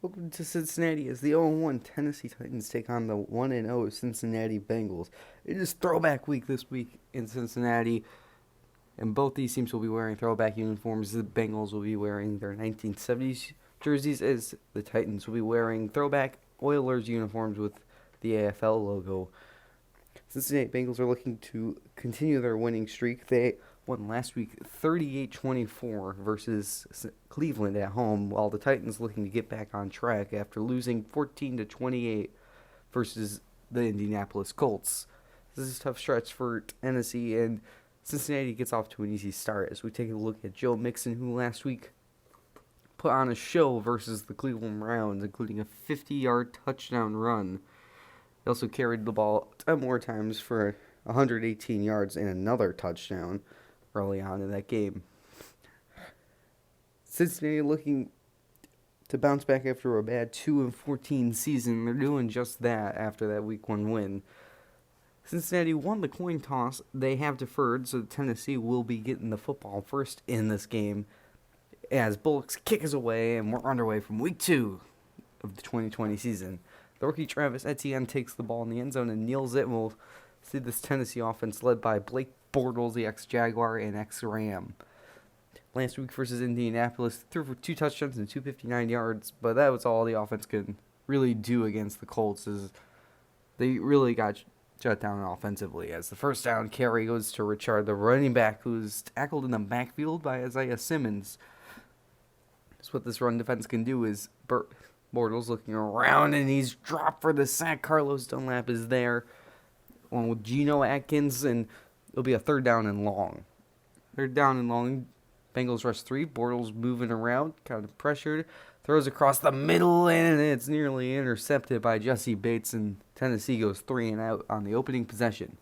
Welcome to Cincinnati as the 0-1 Tennessee Titans take on the 1-0 Cincinnati Bengals. It is Throwback Week this week in Cincinnati, and both these teams will be wearing throwback uniforms. The Bengals will be wearing their 1970s jerseys, as the Titans will be wearing throwback Oilers uniforms with the AFL logo. Cincinnati Bengals are looking to continue their winning streak. They won last week 38-24 versus Cleveland at home, while the Titans looking to get back on track after losing 14-28 versus the Indianapolis Colts. This is a tough stretch for Tennessee, and Cincinnati gets off to an easy start as we take a look at Joe Mixon, who last week put on a show versus the Cleveland Browns, including a 50-yard touchdown run. He also carried the ball 10 more times for 118 yards and another touchdown early on in that game. Cincinnati looking to bounce back after a bad 2-14 season. They're doing just that after that Week 1 win. Cincinnati won the coin toss. They have deferred, so Tennessee will be getting the football first in this game as Bullocks kick us away, and we're underway from Week 2 of the 2020 season. The rookie Travis Etienne takes the ball in the end zone and kneels it, and we'll see this Tennessee offense led by Blake Bortles, the ex-Jaguar and ex-Ram. Last week versus Indianapolis, threw for 2 touchdowns and 259 yards, but that was all the offense could really do against the Colts, as they really got shut down offensively, as the first down carry goes to Richard, the running back, who's tackled in the backfield by Isaiah Simmons. That's what this run defense can do, is Bortles looking around, and he's dropped for the sack. Carlos Dunlap is there, along with Geno Atkins, and it'll be a third down and long. Third down and long. Bengals rush 3. Bortles moving around, kind of pressured. Throws across the middle, and it's nearly intercepted by Jesse Bates, and Tennessee goes 3 and out on the opening possession.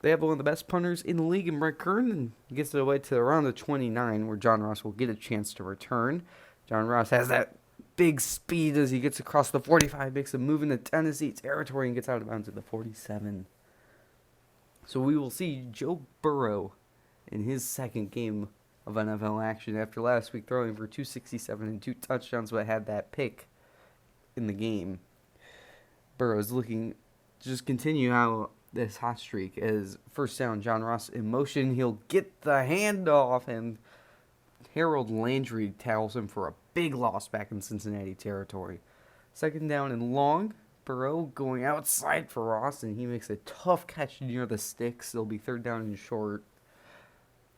They have one of the best punters in the league in Brett Kern, and gets it away to around the 29, where John Ross will get a chance to return. John Ross has that big speed as he gets across the 45, makes a move into Tennessee territory, and gets out of bounds at the 47. So we will see Joe Burrow in his second game of NFL action after last week throwing for 267 and 2 touchdowns, but had that pick in the game. Burrow's looking to just continue how this hot streak, as first down, John Ross in motion. He'll get the handoff, and Harold Landry tackles him for a big loss back in Cincinnati territory. Second down and long. Burrow going outside for Ross, and he makes a tough catch near the sticks. It'll be third down and short,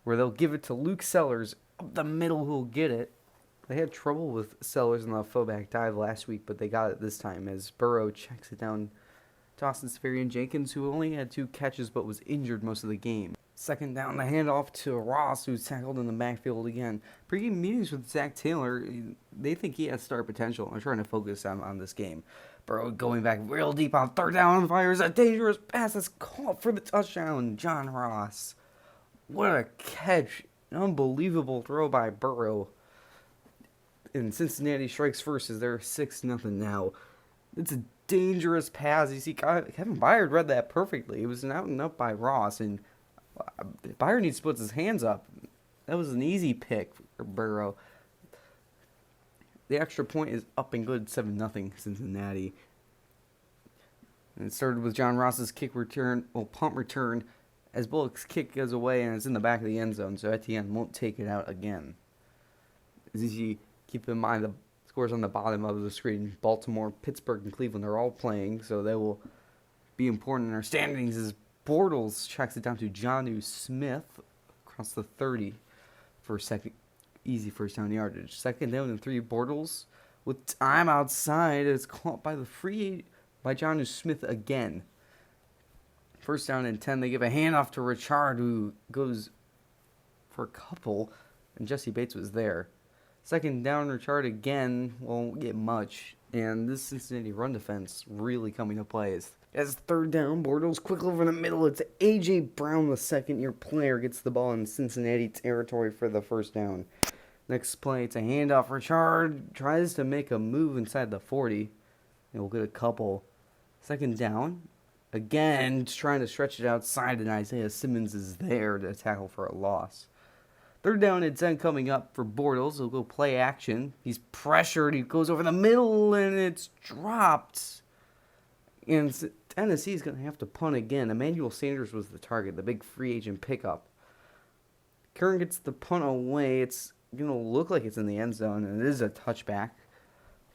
where they'll give it to Luke Sellers up the middle, who'll get it. They had trouble with Sellers in the fullback dive last week, but they got it this time as Burrow checks it down to Austin Seferian-Jenkins, who only had 2 catches but was injured most of the game. Second down, the handoff to Ross, who's tackled in the backfield again. Pre-game meetings with Zach Taylor, they think he has star potential. They're trying to focus on this game. Burrow going back real deep on third down and fires a dangerous pass that's caught for the touchdown. John Ross. What a catch. An unbelievable throw by Burrow. And Cincinnati strikes first as they're 6-0 now. It's a dangerous pass. You see, Kevin Byard read that perfectly. It was an out and up by Ross, and Byard needs to put his hands up. That was an easy pick for Burrow. The extra point is up and good, 7-0 Cincinnati. And it started with John Ross's punt return, as Bullock's kick goes away and it's in the back of the end zone, so Etienne won't take it out again. As you keep in mind, the scores on the bottom of the screen, Baltimore, Pittsburgh, and Cleveland are all playing, so they will be important in our standings, as Bortles checks it down to Jonnu Smith across the 30 for a second. Easy first down yardage. Second down and 3, Bortles with time outside. It's caught by by Jonnu Smith again. First down and 10. They give a handoff to Richard, who goes for a couple, and Jesse Bates was there. Second down, Richard again won't get much, and this Cincinnati run defense really coming to play. As third down, Bortles quick over the middle. It's A.J. Brown, the second-year player, gets the ball in Cincinnati territory for the first down. Next play, it's a handoff. Richard tries to make a move inside the 40, and we'll get a couple. Second down, again, just trying to stretch it outside, and Isaiah Simmons is there to tackle for a loss. Third down and 10 coming up for Bortles. He'll go play action. He's pressured. He goes over the middle, and it's dropped. And Tennessee's going to have to punt again. Emmanuel Sanders was the target, the big free agent pickup. Kern gets the punt away. It's going to look like it's in the end zone, and it is a touchback.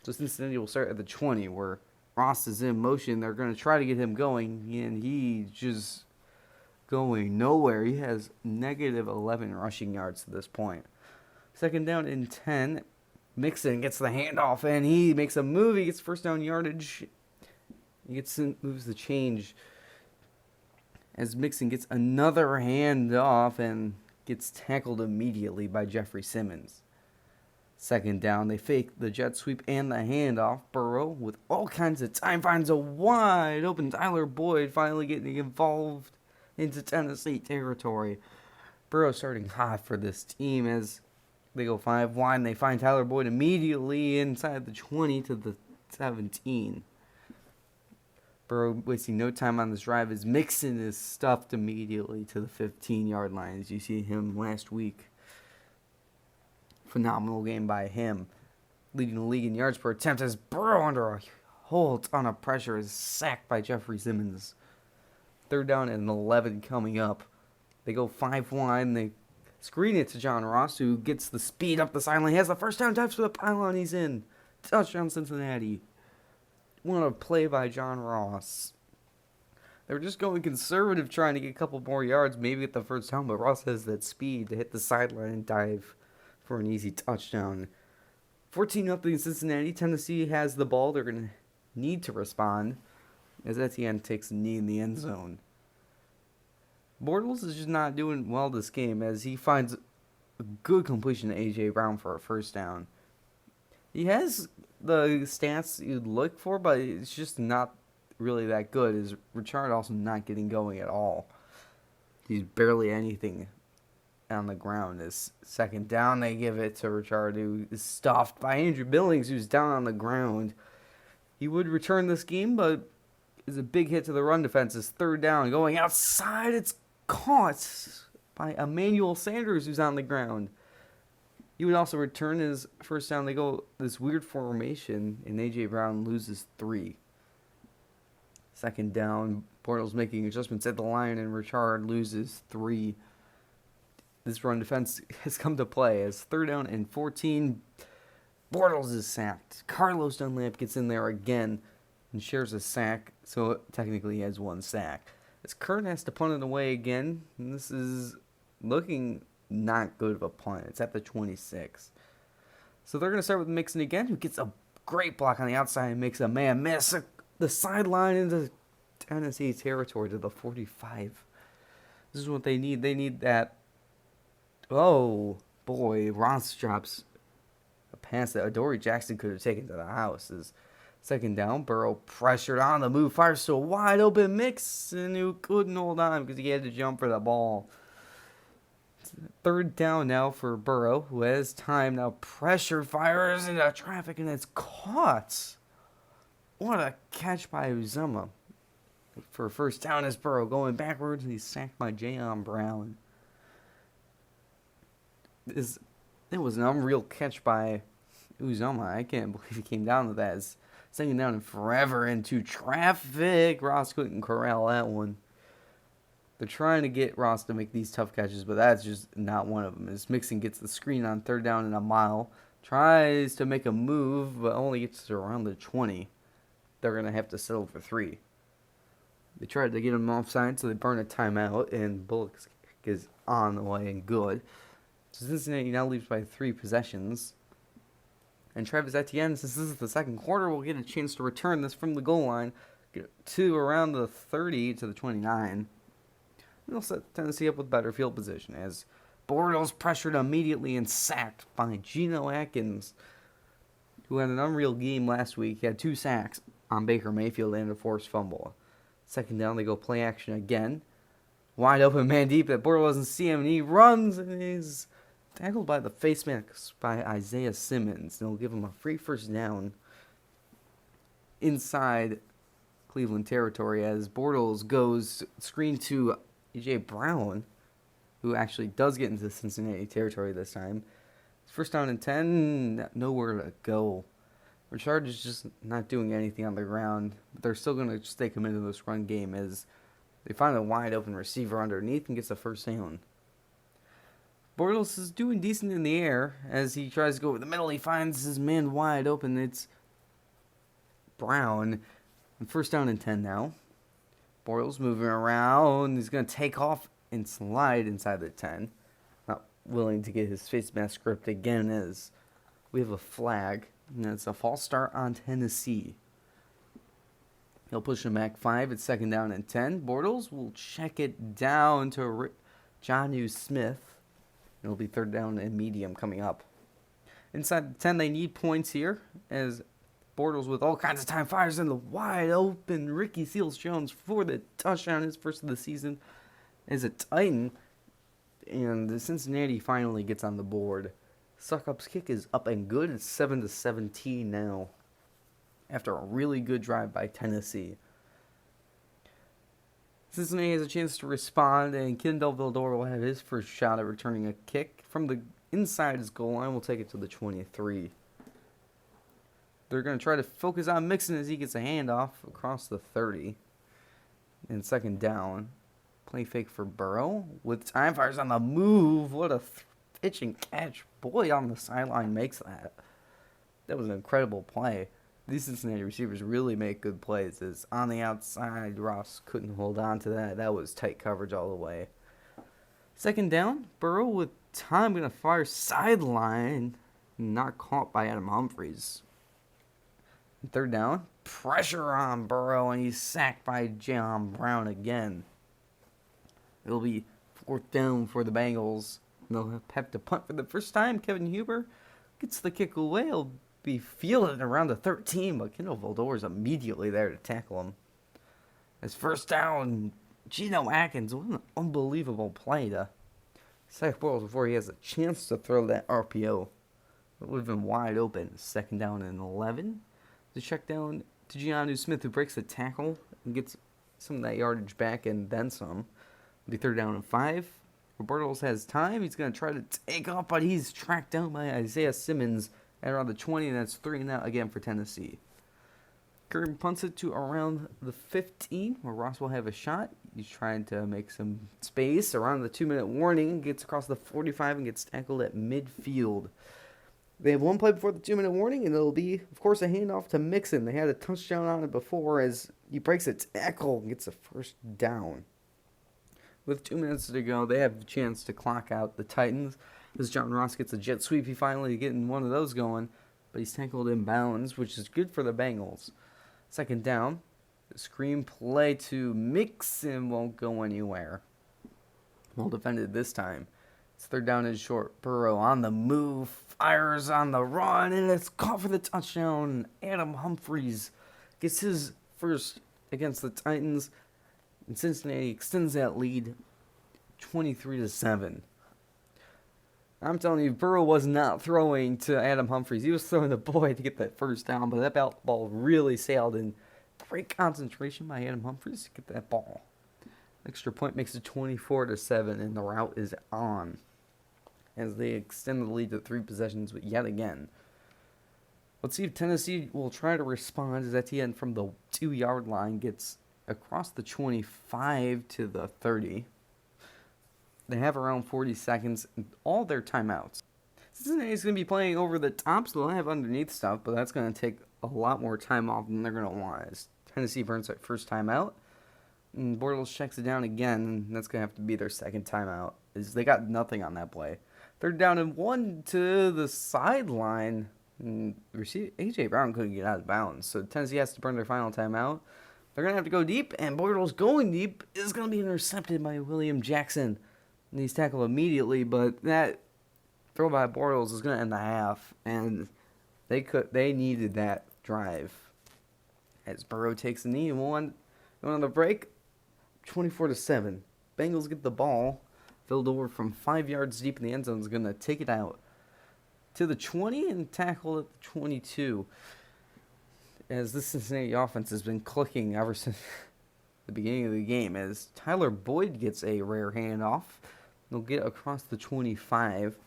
So Cincinnati will start at the 20, where Ross is in motion. They're going to try to get him going, and he's just going nowhere. He has negative 11 rushing yards to this point. Second down and 10. Mixon gets the handoff, and he makes a move. He gets first down yardage. He moves the change as Mixon gets another handoff and gets tackled immediately by Jeffrey Simmons. Second down, they fake the jet sweep and the handoff. Burrow, with all kinds of time, finds a wide open Tyler Boyd, finally getting involved into Tennessee territory. Burrow starting hot for this team as they go 5 wide. They find Tyler Boyd immediately inside the 20 to the 17. Burrow wasting no time on this drive as Mixon is stuffed immediately to the 15-yard line, as you see him last week. Phenomenal game by him, leading the league in yards per attempt as Burrow, under a whole ton of pressure, is sacked by Jeffrey Simmons. Third down and 11 coming up. They go 5 wide and they screen it to John Ross, who gets the speed up the sideline. He has the first down touch for the pylon. He's in. Touchdown Cincinnati. What a play by John Ross. They were just going conservative, trying to get a couple more yards, maybe at the first down, but Ross has that speed to hit the sideline and dive for an easy touchdown. 14-0 Cincinnati. Tennessee has the ball. They're going to need to respond as Etienne takes a knee in the end zone. Bortles is just not doing well this game as he finds a good completion to A.J. Brown for a first down. He has the stats you'd look for, but it's just not really that good. Is Richard also not getting going at all? He's barely anything on the ground. His second down, they give it to Richard, who is stuffed by Andrew Billings, who's down on the ground. He would return this game, but is a big hit to the run defense. His third down, going outside, it's caught by Emmanuel Sanders, who's on the ground. He would also return his first down. They go this weird formation, and A.J. Brown loses 3. Second down, Bortles making adjustments at the line, and Richard loses 3. This run defense has come to play as third down and 14. Bortles is sacked. Carlos Dunlap gets in there again and shares a sack, so technically he has 1 sack. As Kern has to punt it away again, and this is looking not good of a punt. It's at the 26. So they're going to start with Mixon again, who gets a great block on the outside and makes a man miss the sideline into Tennessee territory to the 45. This is what they need. They need that. Oh, boy. Ross drops a pass that Adoree Jackson could have taken to the house. Is second down. Burrow pressured on the move. Fires to a wide open Mixon, who couldn't hold on because he had to jump for the ball. Third down now for Burrow, who has time now. Pressure fires into traffic, and it's caught. What a catch by Uzomah. For first down as Burrow going backwards, and he's sacked by Jayon Brown. It was an unreal catch by Uzomah. I can't believe he came down to that. It's second down and forever into traffic. Ross couldn't corral that one. They're trying to get Ross to make these tough catches, but that's just not one of them. As Mixon gets the screen on third down and a mile, tries to make a move, but only gets to around the 20. They're going to have to settle for 3. They tried to get him offside, so they burn a timeout, and Bullock is on the way and good. So Cincinnati now leads by 3 possessions. And Travis Etienne, since this is the second quarter, will get a chance to return this from the goal line to around the 30 to the 29. It'll set Tennessee up with better field position as Bortles pressured immediately and sacked by Geno Atkins, who had an unreal game last week. He had 2 sacks on Baker Mayfield and a forced fumble. Second down, they go play action again. Wide open man deep that Bortles doesn't see him, and he runs and is tackled by the face mask by Isaiah Simmons. They'll give him a free first down inside Cleveland territory as Bortles goes screen to A.J. Brown, who actually does get into Cincinnati territory this time. First down and 10, nowhere to go. Richard is just not doing anything on the ground, but they're still going to stay committed to this run game as they find a wide open receiver underneath and gets a first down. Bortles is doing decent in the air as he tries to go over the middle. He finds his man wide open. It's Brown. And first down and 10 now. Bortles moving around. He's going to take off and slide inside the 10. Not willing to get his face mask ripped again as we have a flag. And it's a false start on Tennessee. He'll push him back 5. It's second down and 10. Bortles will check it down to Jonnu Smith. It'll be third down and medium coming up. Inside the 10, they need points here as Bortles with all kinds of time fires in the wide open Ricky Seals-Jones for the touchdown, his first of the season as a Titan. And the Cincinnati finally gets on the board. Suckup's kick is up and good. It's 7-17 now after a really good drive by Tennessee. Cincinnati has a chance to respond, and Kendall Vildor will have his first shot at returning a kick from the inside his goal line. We'll take it to the 23. They're going to try to focus on Mixon as he gets a handoff across the 30. And second down. Play fake for Burrow with time fires on the move. What a pitch and catch. Boy on the sideline makes that. That was an incredible play. These Cincinnati receivers really make good plays. As on the outside, Ross couldn't hold on to that. That was tight coverage all the way. Second down, Burrow with time going to fire sideline. Not caught by Adam Humphries. Third down, pressure on Burrow, and he's sacked by John Brown again. It'll be fourth down for the Bengals. They'll have to punt for the first time. Kevin Huber gets the kick away. He'll be fielded around the 13, but Kendall Vildor is immediately there to tackle him. As first down, Geno Atkins, what an unbelievable play to sack Bortles before he has a chance to throw that RPO. It would have been wide open. Second down and 11. The check down to Jonnu Smith, who breaks the tackle and gets some of that yardage back and then some. It'll be third down and 5. Bortles has time. He's going to try to take off, but he's tracked down by Isaiah Simmons at around the 20, and that's 3 and out again for Tennessee. Curry punts it to around the 15, where Ross will have a shot. He's trying to make some space around the 2-minute warning, gets across the 45 and gets tackled at midfield. They have one play before the 2-minute warning, and it'll be, of course, a handoff to Mixon. They had a touchdown on it before as he breaks a tackle and gets a first down. With 2 minutes to go, they have a chance to clock out the Titans. As John Ross gets a jet sweep, he finally getting one of those going, but he's tackled in bounds, which is good for the Bengals. Second down, the screen play to Mixon won't go anywhere. Well defended this time. It's third down and short. Burrow on the move, fires on the run, and it's caught for the touchdown. Adam Humphries gets his first against the Titans, and Cincinnati extends that lead 23-7. I'm telling you, Burrow was not throwing to Adam Humphries. He was throwing to Boyd to get that first down, but that ball really sailed in. Great concentration by Adam Humphries to get that ball. Extra point makes it 24-7, and the route is on as they extend the lead to 3 possessions yet again. Let's see if Tennessee will try to respond as Etienne from the 2-yard line gets across the 25 to the 30. They have around 40 seconds and all their timeouts. Cincinnati's going to be playing over the top, so they'll have underneath stuff, but that's going to take a lot more time off than they're going to want as Tennessee burns that first timeout. And Bortles checks it down again, and that's going to have to be their second timeout. They got nothing on that play. Third down and 1 to the sideline. A.J. Brown couldn't get out of bounds, so Tennessee has to burn their final timeout. They're going to have to go deep, and Bortles going deep is going to be intercepted by William Jackson. And he's tackled immediately, but that throw by Bortles is going to end the half, and they needed that drive. As Burrow takes the knee and going on the break, 24-7. Bengals get the ball. Filled over from 5 yards deep in the end zone is going to take it out to the 20 and tackle at the 22. As this Cincinnati offense has been clicking ever since the beginning of the game, as Tyler Boyd gets a rare handoff. They'll get across the 25.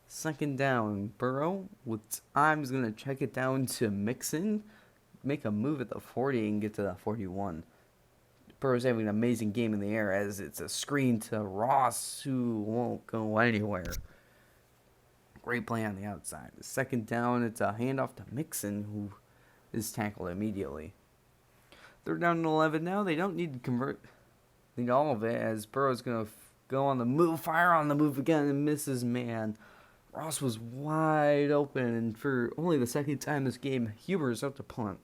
Second down, Burrow with time is going to check it down to Mixon, make a move at the 40 and get to the 41. Burrow's having an amazing game in the air as it's a screen to Ross, who won't go anywhere. Great play on the outside. Second down, it's a handoff to Mixon, who is tackled immediately. They're down to 11 now. They don't need to convert. Need all of it as Burrow's going to go on the move, fire on the move again, and misses man. Ross was wide open, and for only the second time this game, Huber's up to punt.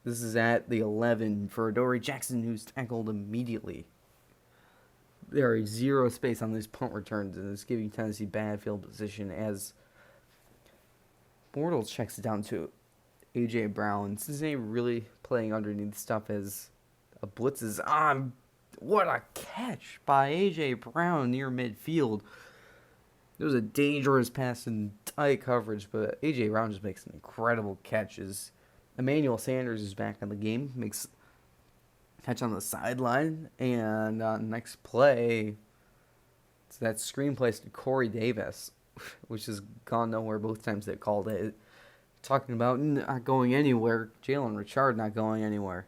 This is at the 11 for Dory Jackson, who's tackled immediately. There is zero space on these punt returns, and it's giving Tennessee bad field position as Bortles checks it down to A.J. Brown. Cincinnati really playing underneath stuff as a blitz is on. What a catch by A.J. Brown near midfield. It was a dangerous pass in tight coverage, but A.J. Brown just makes an incredible catch as Emmanuel Sanders is back in the game, makes a catch on the sideline, and next play, it's that screen place to Corey Davis, which has gone nowhere both times they called it. Talking about not going anywhere, Jalen Richard not going anywhere.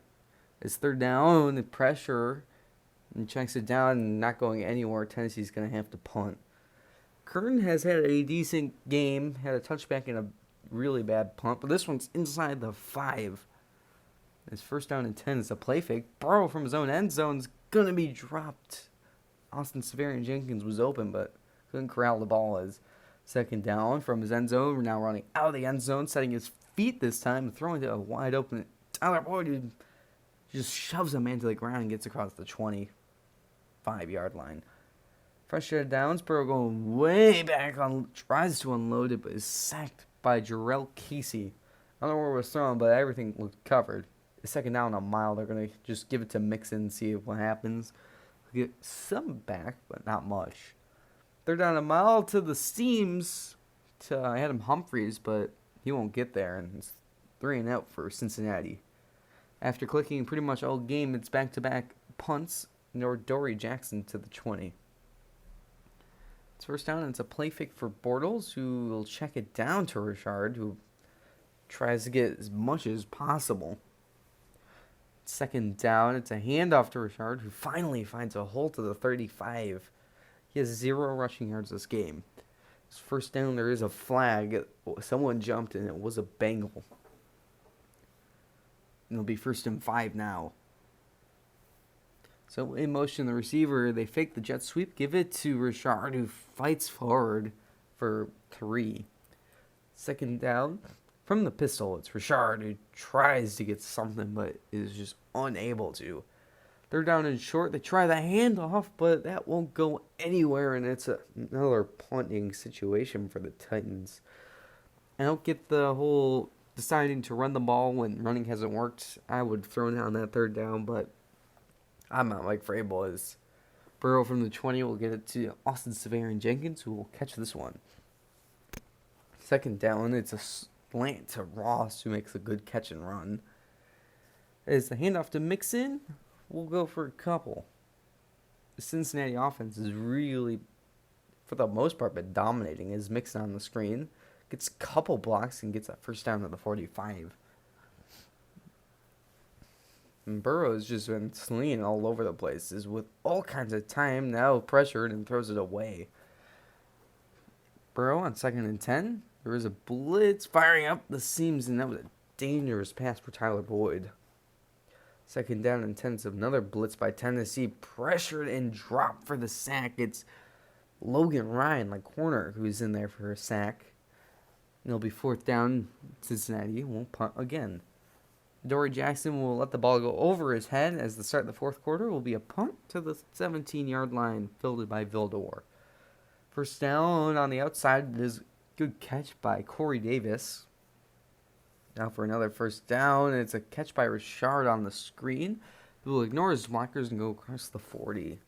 It's third down, the pressure, and checks it down and not going anywhere. Tennessee's going to have to punt. Curtin has had a decent game, had a touchback and a really bad punt, but this one's inside the 5. His first down and 10 is a play fake. Burrow from his own end zone's going to be dropped. Austin Severian Jenkins was open, but couldn't corral the ball as second down from his end zone. We're now running out of the end zone, setting his feet this time, throwing to a wide open Tyler Boyd, who just shoves a man to the ground and gets across the 25-yard line. Fresh set of downs, Burrow going way back on, tries to unload it, but is sacked by Jarrell Casey. I don't know where it was thrown, but everything looked covered. It's second down a mile. They're going to just give it to Mixon and see what happens. Get some back, but not much. They're down a mile to the seams to Adam Humphries, but he won't get there, and it's 3 and out for Cincinnati. After clicking pretty much all game, it's back-to-back punts, nor Dory Jackson to the 20. It's first down, and it's a play fake for Bortles, who will check it down to Richard, who tries to get as much as possible. Second down, it's a handoff to Richard, who finally finds a hole to the 35. He has 0 rushing yards this game. His first down, there is a flag. Someone jumped, and it was a Bengal. It'll be 1st and 5 now. So in motion, the receiver, they fake the jet sweep, give it to Richard, who fights forward for 3. Second down, from the pistol, it's Richard, who tries to get something, but is just unable to. Third down and short, they try the handoff, but that won't go anywhere, and it's another punting situation for the Titans. I don't get the whole deciding to run the ball when running hasn't worked. I would throw down that third down, but I'm not like Vrabel is. Burrow from the 20 will get it to Austin Severian Jenkins, who will catch this one. Second down, it's a slant to Ross, who makes a good catch and run. As the handoff to Mixon, we'll go for a couple. The Cincinnati offense is really, for the most part, been dominating. As Mixon on the screen gets a couple blocks and gets that first down to the 45. And Burrow's just been slinging all over the place, is with all kinds of time, now pressured, and throws it away. Burrow on 2nd and 10. There is a blitz firing up the seams, and that was a dangerous pass for Tyler Boyd. Second down and 10. It's another blitz by Tennessee, pressured and dropped for the sack. It's Logan Ryan, like corner, who's in there for a sack. And it'll be 4th down. Cincinnati won't punt again. Dory Jackson will let the ball go over his head as the start of the 4th quarter will be a punt to the 17-yard line, fielded by Vildor. First down on the outside. It is a good catch by Corey Davis. Now for another first down. It's a catch by Richard on the screen, who will ignore his blockers and go across the 40.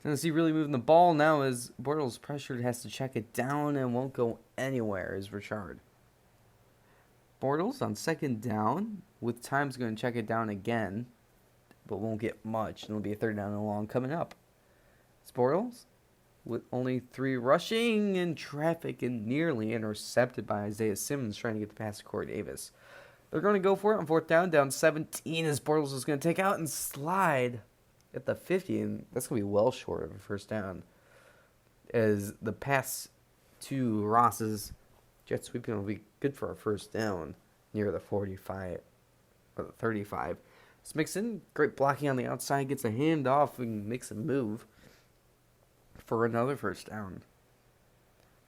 Tennessee really moving the ball now as Bortles pressured, has to check it down and won't go anywhere is Richard. Bortles on 2nd down, with time's going to check it down again, but won't get much. And it'll be a 3rd down and long coming up. Bortles, with only 3 rushing in traffic and nearly intercepted by Isaiah Simmons trying to get the pass to Corey Davis. They're going to go for it on 4th down 17 as Bortles is going to take out and slide at the 50, and that's going to be well short of a first down. As the pass to Ross's jet sweeping will be good for a first down near the 45 or the 35. So Mixon, great blocking on the outside, gets a handoff and makes a move for another first down.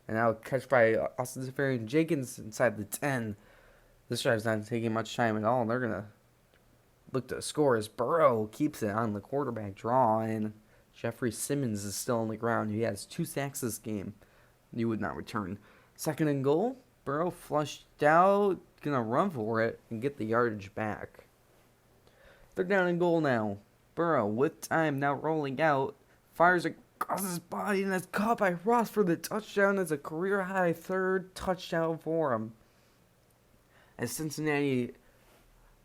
And now catch by Austin Seferian Jenkins inside the 10. This drive's not taking much time at all, and they're going to look to score as Burrow keeps it on the quarterback draw, and Jeffrey Simmons is still on the ground. He has 2 sacks this game. He would not return. 2nd and goal. Burrow flushed out, going to run for it and get the yardage back. 3rd down and goal now. Burrow with time now rolling out. Fires across his body and is caught by Ross for the touchdown. It's a career-high 3rd touchdown for him. As Cincinnati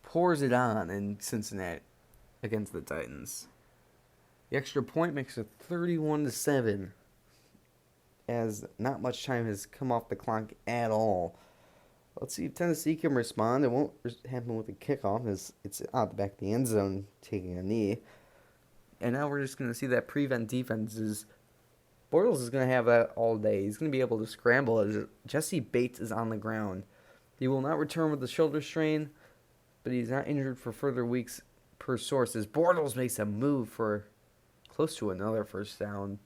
pours it on in Cincinnati against the Titans. The extra point makes it 31-7. As not much time has come off the clock at all. Let's see if Tennessee can respond. It won't happen with the kickoff as it's out the back of the end zone taking a knee. And now we're just going to see that prevent defense is Bortles is going to have that all day. He's going to be able to scramble as Jesse Bates is on the ground. He will not return with the shoulder strain, but he's not injured for further weeks per sources. Bortles makes a move for close to another first down.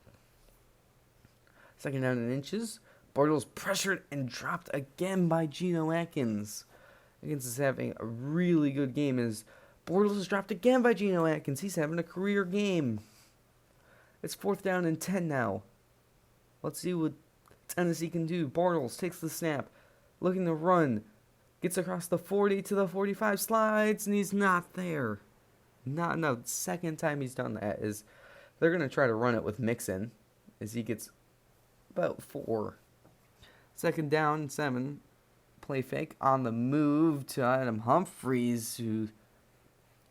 2nd down and inches. Bortles pressured and dropped again by Geno Atkins. Atkins is having a really good game as Bortles is dropped again by Geno Atkins. He's having a career game. It's 4th down and 10 now. Let's see what Tennessee can do. Bortles takes the snap, looking to run. Gets across the 40 to the 45, slides, and he's not there. Not enough. 2nd time he's done that is they're going to try to run it with Mixon as he gets about 4. 2nd down, 7. Play fake on the move to Adam Humphries, who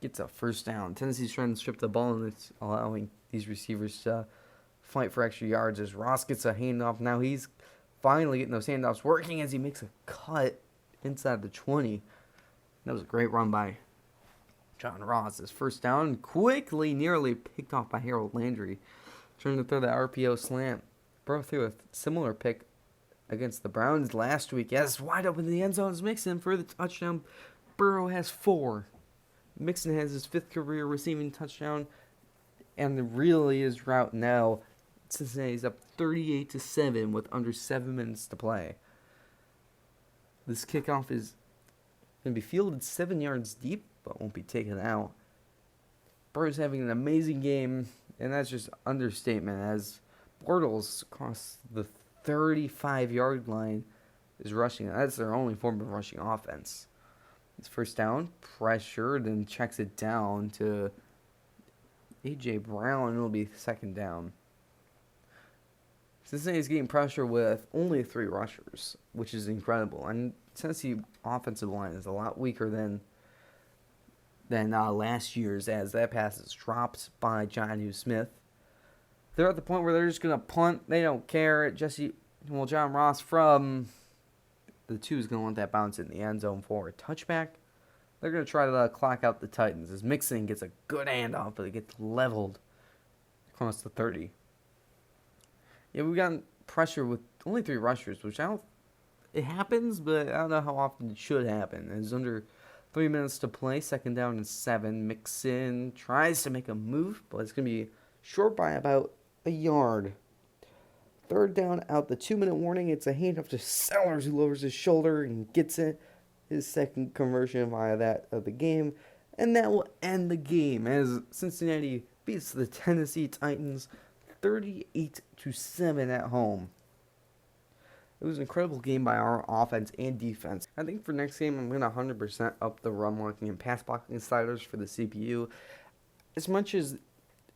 gets a first down. Tennessee's trying to strip the ball, and it's allowing these receivers to fight for extra yards as Ross gets a handoff. Now he's finally getting those handoffs working as he makes a cut inside the 20. That was a great run by John Ross. His first down quickly, nearly picked off by Harold Landry. Trying to throw the RPO slant. Burrow threw a similar pick against the Browns last week. Yes, wide open in the end zone is Mixon for the touchdown. Burrow has 4. Mixon has his 5th career receiving touchdown, and really his route now. Cincinnati's up 38-7 with under 7 minutes to play. This kickoff is going to be fielded 7 yards deep, but won't be taken out. Burrow's having an amazing game, and that's just understatement as Bortles across the 35-yard line is rushing. That's their only form of rushing offense. It's first down, pressured, and checks it down to A.J. Brown, and it'll be 2nd down. Cincinnati's getting pressure with only 3 rushers, which is incredible. And Tennessee offensive line is a lot weaker than last year's, as that pass is dropped by Jonnu Smith. They're at the point where they're just going to punt. They don't care. John Ross from the 2 is going to want that bounce in the end zone for a touchback. They're going to try to clock out the Titans as Mixon gets a good handoff, but it gets leveled across the 30. Yeah, we've gotten pressure with only 3 rushers, which it happens, but I don't know how often it should happen. There's under 3 minutes to play, 2nd down and 7. Mixon tries to make a move, but it's going to be short by about a yard. 3rd down out the 2-minute warning. It's a handoff to Sellers, who lowers his shoulder and gets it. His 2nd conversion via that of the game. And that will end the game as Cincinnati beats the Tennessee Titans 38-7 at home. It was an incredible game by our offense and defense. I think for next game, I'm going to 100% up the run blocking and pass blocking sliders for the CPU. As much as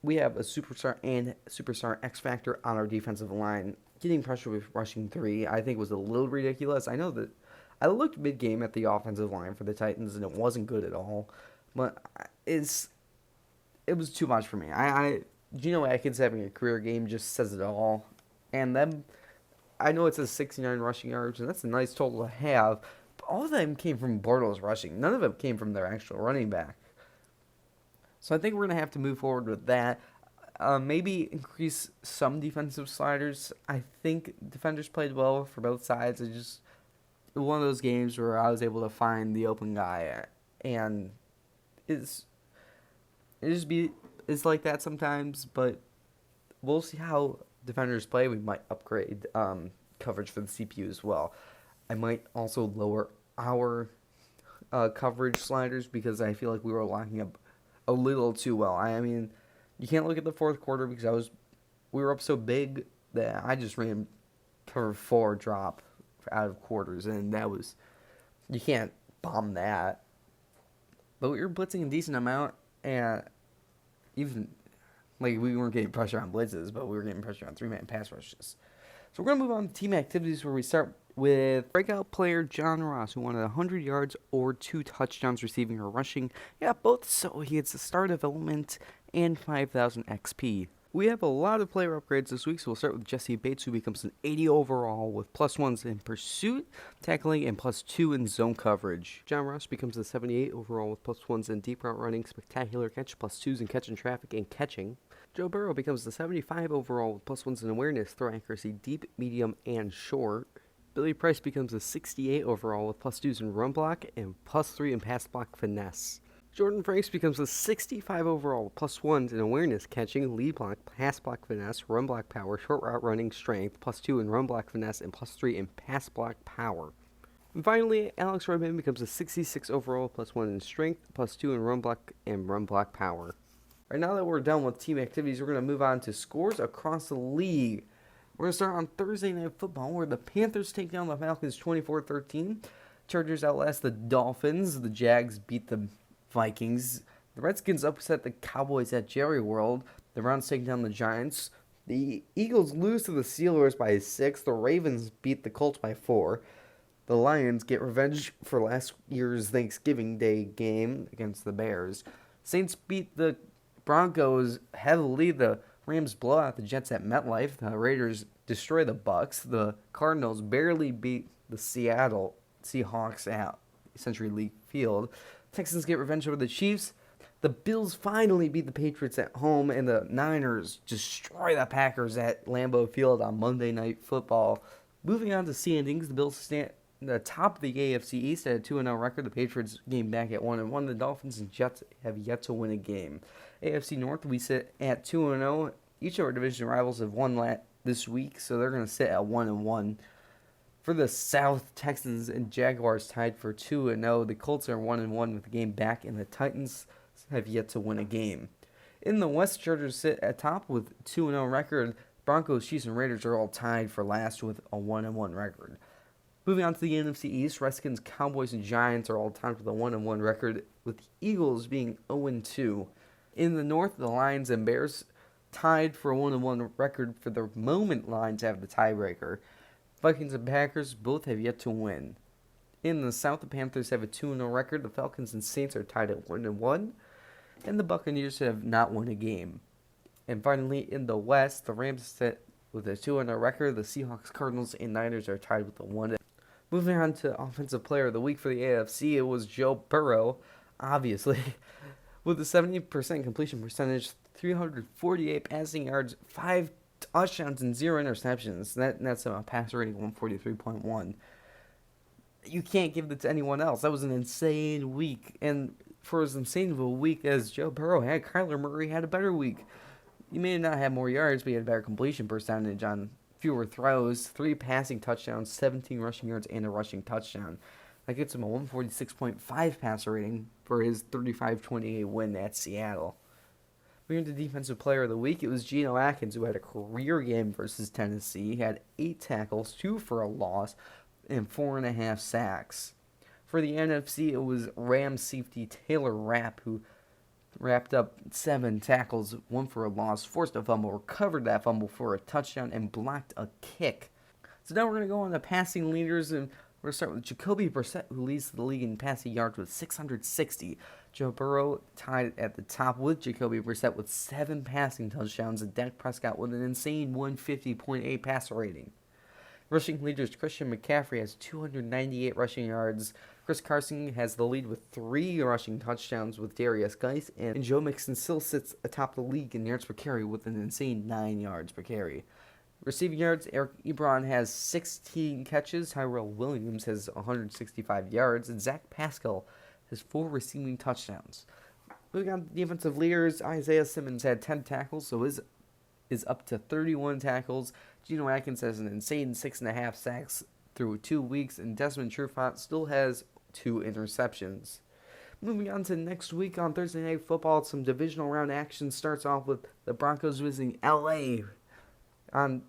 we have a superstar and superstar X factor on our defensive line, getting pressure with rushing 3, I think was a little ridiculous. I know that I looked mid-game at the offensive line for the Titans, and it wasn't good at all. But it was too much for me. Geno Atkins having a career game just says it all. And then I know it says 69 rushing yards, and that's a nice total to have. But all of them came from Bortles rushing. None of them came from their actual running back. So I think we're going to have to move forward with that. Maybe increase some defensive sliders. I think defenders played well for both sides. It just one of those games where I was able to find the open guy, and it's like that sometimes. But we'll see how defenders play. We might upgrade coverage for the CPU as well. I might also lower our coverage sliders because I feel like we were locking up a little too well. I mean, you can't look at the fourth quarter because we were up so big that I just ran cover 4 drop out of quarters, and you can't bomb that. But we were blitzing a decent amount, and even like we weren't getting pressure on blitzes, but we were getting pressure on 3-man pass rushes. So we're gonna move on to team activities where we start with breakout player John Ross, who wanted 100 yards or 2 touchdowns receiving or rushing. Yeah, both, so he gets a star development and 5,000 XP. We have a lot of player upgrades this week, so we'll start with Jesse Bates, who becomes an 80 overall with +1s in pursuit, tackling, and +2 in zone coverage. John Ross becomes a 78 overall with +1s in deep route running, spectacular catch, +2s in catching traffic and catching. Joe Burrow becomes the 75 overall with +1s in awareness, throw accuracy, deep, medium, and short. Billy Price becomes a 68 overall with +2s in run block and +3 in pass block finesse. Jordan Franks becomes a 65 overall with +1s in awareness, catching, lead block, pass block finesse, run block power, short route running, strength, +2 in run block finesse, and +3 in pass block power. And finally, Alex Redmond becomes a 66 overall with +1 in strength, +2 in run block and run block power. All right, now that we're done with team activities, we're going to move on to scores across the league. We're going to start on Thursday Night Football, where the Panthers take down the Falcons 24-13. Chargers outlast the Dolphins. The Jags beat the Vikings. The Redskins upset the Cowboys at Jerry World. The Browns take down the Giants. The Eagles lose to the Steelers by 6. The Ravens beat the Colts by 4. The Lions get revenge for last year's Thanksgiving Day game against the Bears. Saints beat the Broncos heavily. The Rams blow out the Jets at MetLife. The Raiders destroy the Bucks. The Cardinals barely beat the Seattle Seahawks at Century League Field. Texans get revenge over the Chiefs. The Bills finally beat the Patriots at home, and the Niners destroy the Packers at Lambeau Field on Monday Night Football. Moving on to standings, the Bills stand at the top of the AFC East at a 2-0 record. The Patriots game back at 1-1. The Dolphins and Jets have yet to win a game. AFC North, we sit at 2-0. Each of our division rivals have won this week, so they're going to sit at 1-1. For the South, Texans and Jaguars tied for 2-0. The Colts are 1-1 with the game back, and the Titans have yet to win a game. In the West, Chargers sit at top with 2-0 record. Broncos, Chiefs, and Raiders are all tied for last with a 1-1 record. Moving on to the NFC East, Redskins, Cowboys, and Giants are all tied with a 1-1 record, with the Eagles being 0-2. In the North, the Lions and Bears tied for a 1-1 record. For the moment, Lions have the tiebreaker. Vikings and Packers both have yet to win. In the South, the Panthers have a 2-0 record. The Falcons and Saints are tied at 1-1. And the Buccaneers have not won a game. And finally, in the West, the Rams sit with a 2-0 record. The Seahawks, Cardinals, and Niners are tied with a 1-0. Moving on to Offensive Player of the Week for the AFC, it was Joe Burrow, obviously, with a 70% completion percentage, 348 passing yards, 5 touchdowns, and 0 interceptions. That's a passer rating of 143.1. You can't give that to anyone else. That was an insane week. And for as insane of a week as Joe Burrow had, Kyler Murray had a better week. He may not have more yards, but he had a better completion percentage on fewer throws, 3 passing touchdowns, 17 rushing yards, and a rushing touchdown. That gets him a 146.5 passer rating for his 35-28 win at Seattle. Moving to Defensive Player of the Week, it was Geno Atkins, who had a career game versus Tennessee. He had 8 tackles, 2 for a loss, and 4.5 sacks. For the NFC, it was Rams safety Taylor Rapp, who wrapped up 7 tackles, 1 for a loss, forced a fumble, recovered that fumble for a touchdown, and blocked a kick. So now we're going to go on to passing leaders, and we're going to start with Jacoby Brissett, who leads the league in passing yards with 660. Joe Burrow tied at the top with Jacoby Brissett with 7 passing touchdowns, and Dak Prescott with an insane 150.8 passer rating. Rushing leaders Christian McCaffrey has 298 rushing yards. Chris Carson has the lead with 3 rushing touchdowns with Darius Geis, and Joe Mixon still sits atop the league in yards per carry with an insane 9 yards per carry. Receiving yards, Eric Ebron has 16 catches, Tyrell Williams has 165 yards, and Zach Pascal has 4 receiving touchdowns. Moving on to defensive leaders, Isaiah Simmons had 10 tackles, so is up to 31 tackles. Geno Atkins has an insane 6.5 sacks through 2 weeks, and Desmond Trufant still has 2 interceptions. Moving on to next week on Thursday Night Football, some divisional round action starts off with the Broncos visiting LA. On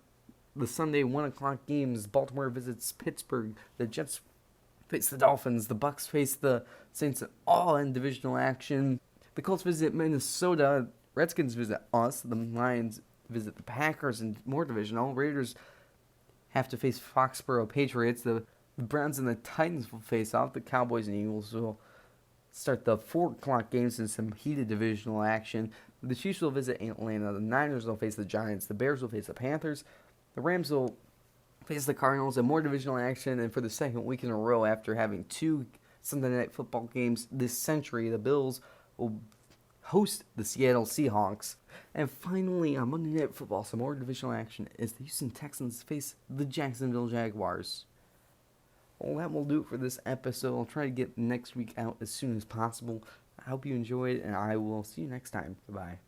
the Sunday 1 o'clock games, Baltimore visits Pittsburgh, the Jets face the Dolphins, the Bucs face the Saints, all in divisional action. The Colts visit Minnesota, Redskins visit us, the Lions visit the Packers, and more divisional. Raiders have to face Foxborough Patriots, the Browns and the Titans will face off, the Cowboys and Eagles will start the 4 o'clock games in some heated divisional action. The Chiefs will visit Atlanta, the Niners will face the Giants, the Bears will face the Panthers, the Rams will face the Cardinals, and more divisional action. And for the second week in a row, after having 2 Sunday Night Football games this century, the Bills will host the Seattle Seahawks. And finally, on Monday Night Football, some more divisional action as the Houston Texans face the Jacksonville Jaguars. Well, that will do it for this episode. I'll try to get next week out as soon as possible. I hope you enjoyed, and I will see you next time. Bye-bye.